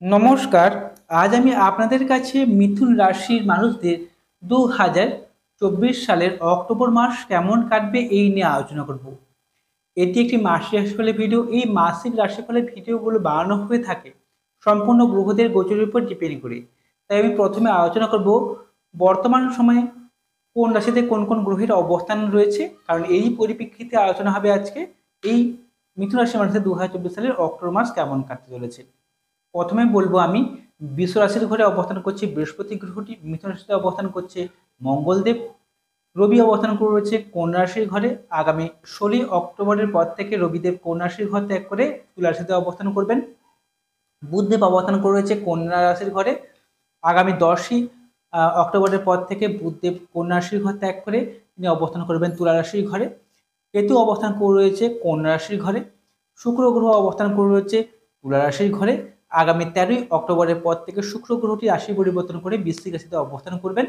নমস্কার। আজ আমি আপনাদের কাছে মিথুন রাশির মানুষদের ২০২৪ সালের অক্টোবর মাস কেমন কাটবে এই নিয়ে আলোচনা করব। এটি একটি মাসিক রাশিফলের ভিডিও। এই মাসিক রাশিফলের ভিডিওগুলো বানানো হয়ে থাকে সম্পূর্ণ গ্রহদের গোচরের উপর ডিপেন্ড করে। তাই আমি প্রথমে আলোচনা করব বর্তমান সময়ে কোন রাশিতে কোন কোন গ্রহের অবস্থান রয়েছে, কারণ এই পরিপ্রেক্ষিতে আলোচনা হবে আজকে এই মিথুন রাশির মানুষদের ২০২৪ সালের অক্টোবর মাস কেমন কাটতে চলেছে। প্রথমে বলবো আমি বৃষ রাশির ঘরে অবস্থান করছে বৃহস্পতি গ্রহটি, মিথুন রাশিতে অবস্থান করছে মঙ্গলদেব, রবি অবস্থান করে রয়েছে কন্যা রাশির ঘরে। আগামী ১৬ অক্টোবরের পর থেকে রবিদেব কন্যা রাশির ঘর ত্যাগ করে তুলা রাশিতে অবস্থান করবেন। বুধদেব অবস্থান করে রয়েছে কন্যা রাশির ঘরে। আগামী ১০ই অক্টোবরের পর থেকে বুধদেব কন্যা রাশির ঘর ত্যাগ করে তিনি অবস্থান করবেন তুলা রাশির ঘরে। কেতু অবস্থান করে রয়েছে কন্যা রাশির ঘরে। শুক্র গ্রহ অবস্থান করে রয়েছে তুলা রাশির ঘরে। আগামী ১৩ই অক্টোবরের পর থেকে শুক্র গ্রহটি রাশি পরিবর্তন করে বৃশ্চিক রাশিতে অবস্থান করবেন।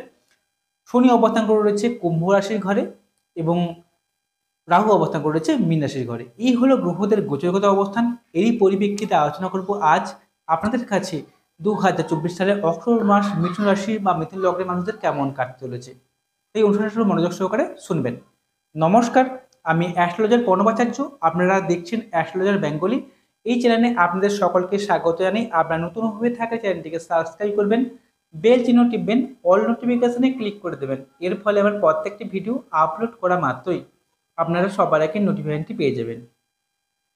শনি অবস্থান করে রয়েছে কুম্ভ রাশির ঘরে এবং রাহু অবস্থান করে রয়েছে মীন রাশির ঘরে। এই হলো গ্রহদের গোচরগত অবস্থান। এরই পরিপ্রেক্ষিতে আলোচনা করব আজ আপনাদের কাছে ২০২৪ সালের অক্টোবর মাস মিথুন রাশি বা মিথুন লগ্নের মানুষদের কেমন কাটতে চলেছে। এই অনুষ্ঠানটি মনোযোগ সহকারে শুনবেন। নমস্কার, আমি অ্যাস্ট্রোলজার প্রণবাচার্য। আপনারা দেখছেন অ্যাস্ট্রোলজার বেঙ্গলি। এই চ্যানেলে আপনাদের সকলকে স্বাগত জানাই। আপনারা নতুন হয়ে থাকলে চ্যানেলটিকে সাবস্ক্রাইব করবেন, বেল চিহ্ন টিপবেন, অল নোটিফিকেশনে ক্লিক করে দেবেন। এর ফলে আমার প্রত্যেকটি ভিডিও আপলোড করা মাত্রই আপনারা সবার আগে নোটিফিকেশনটি পেয়ে যাবেন।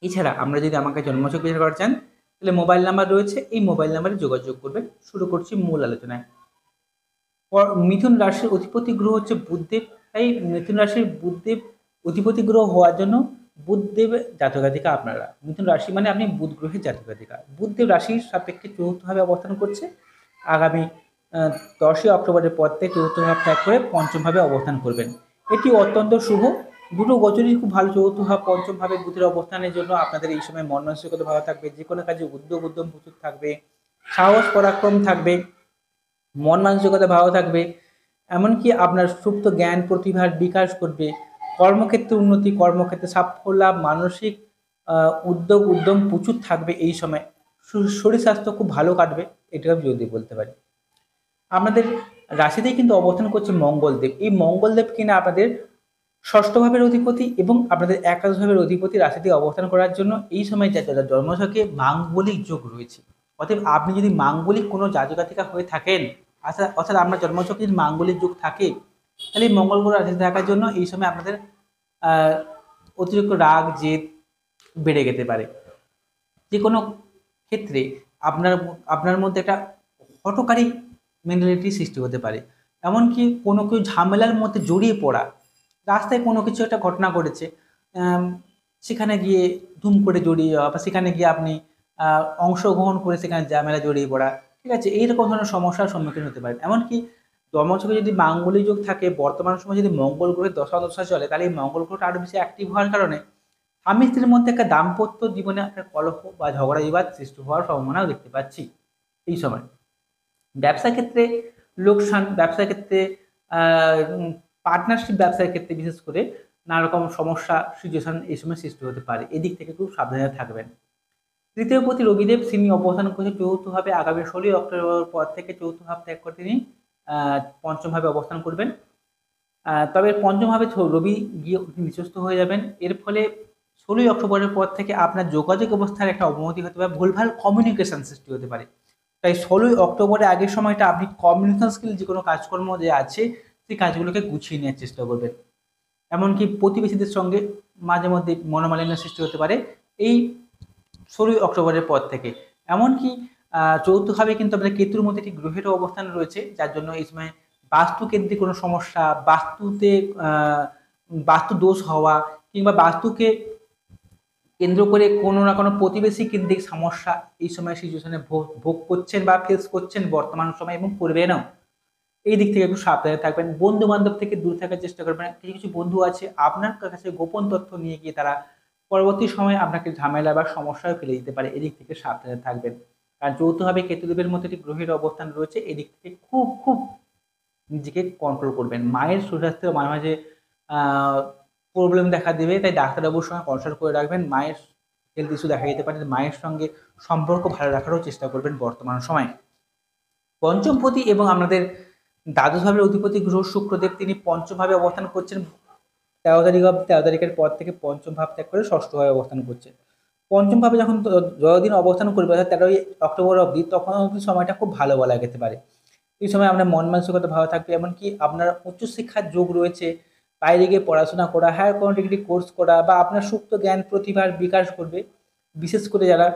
এছাড়া আমরা যদি আমাকে জন্মছক বিচার করা চান তাহলে মোবাইল নাম্বার রয়েছে, এই মোবাইল নাম্বারে যোগাযোগ করবেন। শুরু করছি মূল আলোচনায়। মিথুন রাশির অধিপতি গ্রহ হচ্ছে বুধদেব। তাই মিথুন রাশির বুধদেব অধিপতি গ্রহ হওয়ার জন্য বুধদেব জাতকাধিকা আপনারা। মিথুন রাশি মানে আপনি বুধ গ্রহের জাতকাধিকা। বুধদেব রাশির সাপেক্ষে চতুর্থভাবে অবস্থান করছে। আগামী ১০ই অক্টোবরের পর থেকে চতুর্থ ভাব ত্যাগ করে পঞ্চম ভাবে অবস্থান করবেন। এটি অত্যন্ত শুভ। দুটো গোচরই খুব ভালো। চতুর্থ ভাব পঞ্চম ভাবে বুধের অবস্থানের জন্য আপনাদের এই সময় মন মানসিকতা ভালো থাকবে, যে কোনো কাজে উদ্যম প্রচুর থাকবে, সাহস পরাক্রম থাকবে, মন মানসিকতা ভালো থাকবে। এমনকি আপনার সুপ্ত জ্ঞান প্রতিভার বিকাশ ঘটবে। কর্মক্ষেত্রে উন্নতি, কর্মক্ষেত্রে সাফল্য, মানসিক উদ্যম প্রচুর থাকবে এই সময়। শরীর স্বাস্থ্য খুব ভালো কাটবে, এটা আমি যদি বলতে পারি। আপনাদের রাশিতেই কিন্তু অবস্থান করছে মঙ্গলদেব। এই মঙ্গলদেব কিনা আপনাদের ষষ্ঠ ভাবের অধিপতি এবং আপনাদের একাদশ ভাবের অধিপতি রাশিতে অবস্থান করার জন্য এই সময় যাদের জন্মছকে মাঙ্গলিক যোগ রয়েছে। অতএব আপনি যদি মাঙ্গলিক কোনো জাতক-জাতিকা হয়ে থাকেন, অর্থাৎ আপনার জন্মছকে যদি মাঙ্গলিক যোগ থাকে, তাহলে এই মঙ্গল গ্রহ রাশিতে থাকার জন্য এই সময় আপনাদের অতিরিক্ত রাগ জেদ বেড়ে যেতে পারে। যে কোনো ক্ষেত্রে আপনার আপনার মধ্যে একটা হঠকারী মেন্টালিটি সৃষ্টি হতে পারে। এমনকি কোনো কেউ ঝামেলার মধ্যে জড়িয়ে পড়া, রাস্তায় কোনো কিছু একটা ঘটনা ঘটেছে, সেখানে গিয়ে ধুম করে জড়িয়ে যাওয়া বা সেখানে গিয়ে আপনি অংশগ্রহণ করে সেখানে ঝামেলায় জড়িয়ে পড়া, ঠিক আছে? এইরকম ধরনের সমস্যার সম্মুখীন হতে পারেন। এমনকি জন্মছকে যদি মাঙ্গলিক যোগ থাকে, বর্তমান সময়ে যদি মঙ্গল গ্রহের দশা চলে, তাহলে এই মঙ্গল গ্রহটা আরও বেশি অ্যাক্টিভ হওয়ার কারণে স্বামী স্ত্রীর মধ্যে একটা দাম্পত্য জীবনে একটা কলহ বা ঝগড়া বিবাদ সৃষ্টি হওয়ার সম্ভাবনাও দেখতে পাচ্ছি এই সময়। ব্যবসার ক্ষেত্রে লোকসান, ব্যবসার ক্ষেত্রে পার্টনারশিপ, ব্যবসার ক্ষেত্রে বিশেষ করে নানা রকম সমস্যা সিচুয়েশন এই সময় সৃষ্টি হতে পারে। এদিক থেকে খুব সাবধানে থাকবেন। তৃতীয় পতি রবিদেব, তিনি অবস্থান করছে চতুর্থভাবে। আগামী ১৬ অক্টোবর পর থেকে চতুর্থ ভাব ত্যাগ করে তিনি পঞ্চম ভাবে অবস্থান করবেন। তবে পঞ্চম ভাবে রবি গিয়ে নিচস্থ হয়ে যাবেন। এর ফলে ১৬ অক্টোবরের পর থেকে আপনার যোগাযোগ অবস্থার একটা অবনতি হতে পারে, ভুলভাল কমিউনিকেশন সৃষ্টি হতে পারে। তাই ১৬ অক্টোবরের আগের সময়টা আপনি কমিউনিকেশন স্কিল যে কোনো কাজকর্ম যে আছে সেই কাজগুলোকে গুছিয়ে নেওয়ার চেষ্টা করবেন। এমনকি প্রতিবেশীদের সঙ্গে মাঝে মধ্যে মনোমালিন্য সৃষ্টি হতে পারে এই ১৬ অক্টোবরের পর থেকে। এমনকি চৌথভাবে কিন্তু আপনাদের কেতুর মধ্যে একটি গ্রহেরও অবস্থান রয়েছে, যার জন্য এই সময় বাস্তুকেন্দ্রিক কোনো সমস্যা, বাস্তুতে বাস্তু দোষ হওয়া কিংবা বাস্তুকে কেন্দ্র করে কোনো না কোনো প্রতিবেশী কেন্দ্রিক সমস্যা এই সময় সিচুয়েশনে ভোগ করছেন বা ফেস করছেন বর্তমান সময় এবং করবেনও। এই দিক থেকে একটু সাবধানে থাকবেন। বন্ধু বান্ধব থেকে দূরে থাকার চেষ্টা করবেন। কিছু কিছু বন্ধু আছে আপনার কাছে গোপন তথ্য নিয়ে গিয়ে তারা পরবর্তী সময়ে আপনাকে ঝামেলা বা সমস্যায় ফেলে দিতে পারে। এদিক থেকে সাবধানে থাকবেন। কারণ যৌথভাবে কেতুদেবের মধ্যে একটি গ্রহের অবস্থান রয়েছে, এদিক থেকে খুব খুব নিজেকে কন্ট্রোল করবেন। মায়ের সুস্বাস্থ্য মাঝে মাঝে প্রবলেম দেখা দেবে, তাই ডাক্তারবাবুর সঙ্গে কনসাল্ট করে রাখবেন। মায়ের হেলথ ইস্যু দেখা যেতে পারে। মায়ের সঙ্গে সম্পর্ক ভালো রাখারও চেষ্টা করবেন বর্তমান সময়ে। পঞ্চমপতি এবং আমাদের দ্বাদশ ভাবের অধিপতি গ্রহ শুক্রদেব তিনি পঞ্চম ভাবে অবস্থান করছেন 13 তারিখের পর থেকে পঞ্চম ভাব ত্যাগ করে ষষ্ঠ ভাবে অবস্থান করছে। পঞ্চম ভাবে যখন যতদিন অবস্থান করবে অর্থাৎ 13 অক্টোবর অবধি, তখন অবধি সময়টা খুব ভালো বলা যেতে পারে। এই সময় আপনার মন মানসিকতা ভালো থাকবে, এমনকি আপনার উচ্চশিক্ষার যোগ রয়েছে, বাইরে গিয়ে পড়াশোনা করা, হায়ার কোনো ডিগ্রি কোর্স করা বা আপনার সুপ্ত জ্ঞান প্রতিভার বিকাশ করবে। বিশেষ করে যারা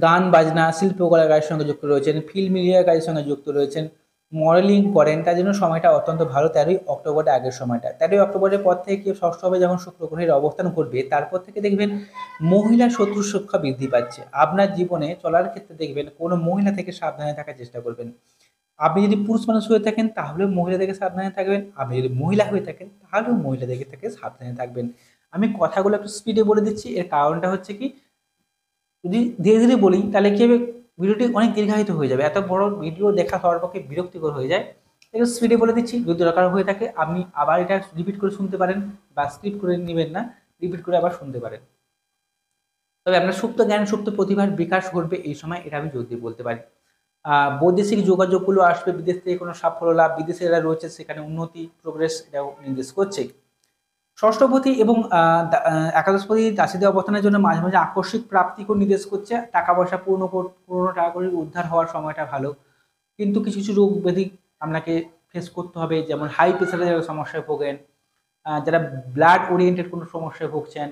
গান বাজনা শিল্পকলার কাজের সঙ্গে যুক্ত রয়েছেন, ফিল্ম মিডিয়ার কাজের সঙ্গে যুক্ত রয়েছেন, মডেলিং করেন, তার জন্য সময়টা অত্যন্ত ভালো 13 অক্টোবরের আগের সময়টা। 13 অক্টোবরের পর থেকে ষষ্ঠভাবে যখন শুক্র গ্রহের অবস্থান করবে, তারপর থেকে দেখবেন মহিলা শত্রু সংখ্যা বৃদ্ধি পাচ্ছে। আপনার জীবনে চলার ক্ষেত্রে দেখবেন কোনো মহিলা থেকে সাবধানে থাকার চেষ্টা করবেন। আপনি যদি পুরুষ মানুষ হয়ে থাকেন তাহলেও মহিলা থেকে সাবধানে থাকবেন, আপনি যদি মহিলা হয়ে থাকেন তাহলেও মহিলা থেকে সাবধানে থাকবেন। আমি কথাগুলো একটু স্পিডে বলে দিচ্ছি, এর কারণটা হচ্ছে কি, যদি ধীরে ধীরে বলি তাহলে কি হবে, ভিডিওটি অনেক দীর্ঘায়িত হয়ে যাবে, এত বড় ভিডিও দেখা সবার পক্ষে বিরক্তিকর হয়ে যায়। একটু স্পিডে বলে দিচ্ছি, যদি দরকার হয়ে থাকে আপনি আবার এটা রিপিট করে শুনতে পারেন বা স্কিপ করে নেবেন না, রিপিট করে আবার শুনতে পারেন। তবে আপনার সুপ্ত জ্ঞান সুপ্ত প্রতিভার বিকাশ ঘটবে এই সময়, এটা আমি জলদি বলতে পারি। বৈদেশিক যোগাযোগগুলো আসবে, বিদেশ থেকে কোনো সাফল্য লাভ, বিদেশে যারা রয়েছে সেখানে উন্নতি প্রোগ্রেস এটাও নির্দেশ করছে। ষষ্ঠপতি এবং একাদশপতি রাশিতে অবস্থানের জন্য মাঝে মাঝে আকস্মিক প্রাপ্তিকেও নির্দেশ করছে। টাকা পয়সা পুরনো টাকা করে উদ্ধার হওয়ার সময়টা ভালো, কিন্তু কিছু কিছু রোগ ব্যাধি আপনাকে ফেস করতে হবে, যেমন হাই প্রেশারে যারা সমস্যায় ভোগেন, যারা ব্লাড ওরিয়েন্টেড কোনো সমস্যায় ভুগছেন,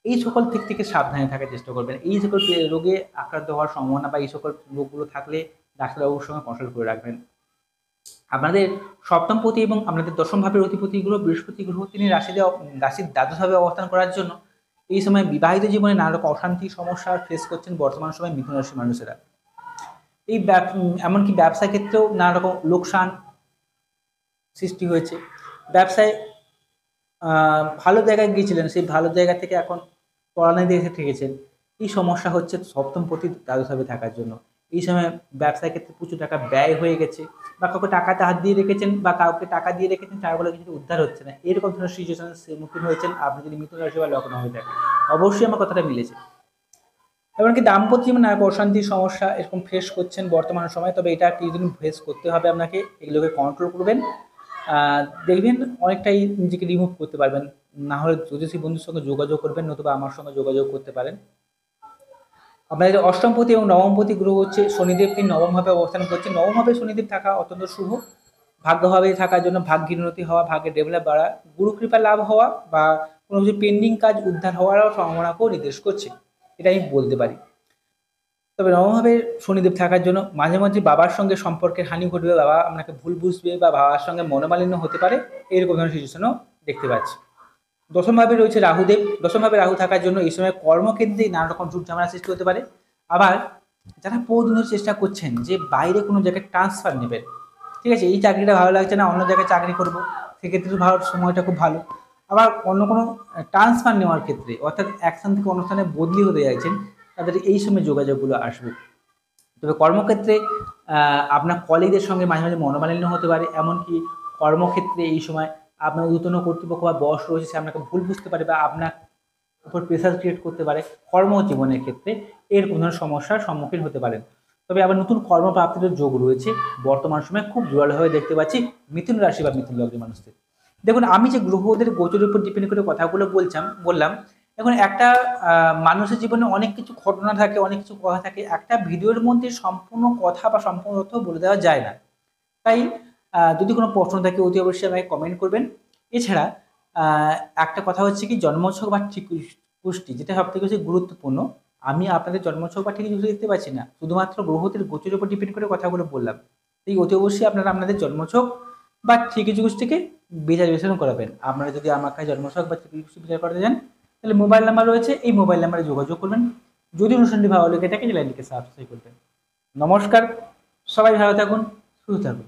এই সকল দিক থেকে সাবধানে থাকার চেষ্টা করবেন। এই সকল রোগে আক্রান্ত হওয়ার সম্ভাবনা বা এই সকল রোগগুলো থাকলে ডাক্তারবাবুর সঙ্গে কনসাল্ট করে রাখবেন। আপনাদের সপ্তমপতি এবং আপনাদের দশম ভাবের অধিপতি গ্রহ বৃহস্পতি গ্রহ তিনি রাশির দ্বাদশভাবে অবস্থান করার জন্য এই সময় বিবাহিত জীবনে নানা রকম অশান্তি সমস্যা ফেস করছেন বর্তমান সময় মিথুন রাশির মানুষেরা। এই এমনকি ব্যবসা ক্ষেত্রেও নানা রকম লোকসান সৃষ্টি হয়েছে। ব্যবসায় ভালো জায়গায় গিয়েছিলেন, সেই ভালো জায়গা থেকে এখন তলানি দিয়ে এসে ঠেকেছেন। এই সমস্যা হচ্ছে সপ্তমপতি দ্বাদশভাবে থাকার জন্য। এই সময় ব্যবসার ক্ষেত্রে প্রচুর টাকা ব্যয় হয়ে গেছে, বা কাউকে টাকাতে হাত দিয়ে রেখেছেন বা কাউকে টাকা দিয়ে রেখেছেন, টাকাগুলো কিছু উদ্ধার হচ্ছে না, এরকম ধরনের সিচুয়েশনের সম্মুখীন হয়েছেন আপনি যদি মিথুন রাশি বা লগ্ন হয়ে থাকে। অবশ্যই আমার কথাটা মিলেছে। এমনকি দাম্পত্য জীবনে আর অশান্তির সমস্যা এরকম ফেস করছেন বর্তমান সময়, তবে এটা কিছুদিন ফেস করতে হবে আপনাকে, এগুলোকে কন্ট্রোল করবেন, দেখবেন অনেকটাই নিজেকে রিমুভ করতে পারবেন। না হলে জ্যোতিষী বন্ধুর সঙ্গে যোগাযোগ করবেন, নতুবা আমার সঙ্গে যোগাযোগ করতে পারেন। আপনাদের অষ্টমপতি এবং নবমপতি গ্রহ হচ্ছে শনিদেব, তিনি নবমভাবে অবস্থান করছেন। নবমভাবে শনিদেব থাকা অত্যন্ত শুভ, ভাগ্যভাবে থাকার জন্য ভাগ্যের উন্নতি হওয়া, ভাগ্যের ডেভেলপ বাড়া, গুরুকৃপা লাভ হওয়া বা কোনো কিছু পেন্ডিং কাজ উদ্ধার হওয়ারও সম্ভাবনাকেও নির্দেশ করছে, এটা আমি বলতে পারি। তবে নবমভাবে শনিদেব থাকার জন্য মাঝে মাঝে বাবার সঙ্গে সম্পর্কের হানি ঘটবে, বাবা আপনাকে ভুল বুঝবে বা বাবার সঙ্গে মনোমালিন্য হতে পারে, এরকম ধরনের সিচুয়েশনও দেখতে পাচ্ছি। দশমভাবে রয়েছে রাহুদেব, দশমভাবে রাহু থাকার জন্য এই সময় কর্মক্ষেত্রে নানা রকম ঝুট ঝামেলা সৃষ্টি হতে পারে। আবার যারা বহুদিনের চেষ্টা করছেন যে বাইরে কোনো জায়গায় ট্রান্সফার নেবেন, ঠিক আছে, এই চাকরিটা ভালো লাগছে না, অন্য জায়গায় চাকরি করবো, সেক্ষেত্রে ভালো সময়টা খুব ভালো। আবার অন্য কোনো ট্রান্সফার নেওয়ার ক্ষেত্রে অর্থাৎ এক স্থান থেকে অন্য স্থানে বদলি হতে চাইছেন, তাদের এই সময় যোগাযোগগুলো আসবে। তবে কর্মক্ষেত্রে আপনার কলিগদের সঙ্গে মাঝে মাঝে মনোমালিন্য হতে পারে, এমনকি কর্মক্ষেত্রে এই সময় আপনার ঊর্ধ্বতন কর্তৃপক্ষ বা বস রয়েছে সে আপনাকে ভুল বুঝতে পারে বা আপনার উপর প্রেসার ক্রিয়েট করতে পারে। কর্মজীবনের ক্ষেত্রে এর কোনো ধরনের সমস্যার সম্মুখীন হতে পারেন। তবে আবার নতুন কর্মপ্রাপ্তির যোগ রয়েছে বর্তমান সময়ে খুব জোরালোভাবে দেখতে পাচ্ছি মিথুন রাশি বা মিথুন লগ্নের মানুষদের। দেখুন, আমি যে গ্রহদের গোচরের উপর ডিপেন্ড করে কথাগুলো বললাম, এখন একটা মানুষের জীবনে অনেক কিছু ঘটনা থাকে, অনেক কিছু কথা থাকে, একটা ভিডিওর মধ্যে সম্পূর্ণ কথা বা সম্পূর্ণ তথ্য বলে দেওয়া যায় না। তাই যদি কোনো প্রশ্ন থাকে অতি অবশ্যই আমাকে কমেন্ট করবেন। এছাড়া একটা কথা হচ্ছে কি, জন্মছক বা ঠিক পুষ্টি যেটা সব থেকে বেশি গুরুত্বপূর্ণ, আমি আপনাদের জন্মছক বা ঠিক কিছু দেখতে পাচ্ছি না, শুধুমাত্র গ্রহদের গোচরের উপর ডিপেন্ড করে কথাগুলো বললাম। এই অতি অবশ্যই আপনারা আপনাদের জন্মছক বা ঠিক পুষ্টিকে বিচার বিশ্লেষণ করাবেন। আপনারা যদি আমার কাছে জন্মছক বা ঠিক পুষ্টি বিচার করতে চান তাহলে মোবাইল নাম্বার রয়েছে, এই মোবাইল নাম্বারে যোগাযোগ করবেন। যদি অনুষ্ঠানটি ভালো লেগে থাকে লাইনটিকে সাবস্ক্রাইব করবেন। নমস্কার, সবাই ভালো থাকুন, সুস্থ থাকুন।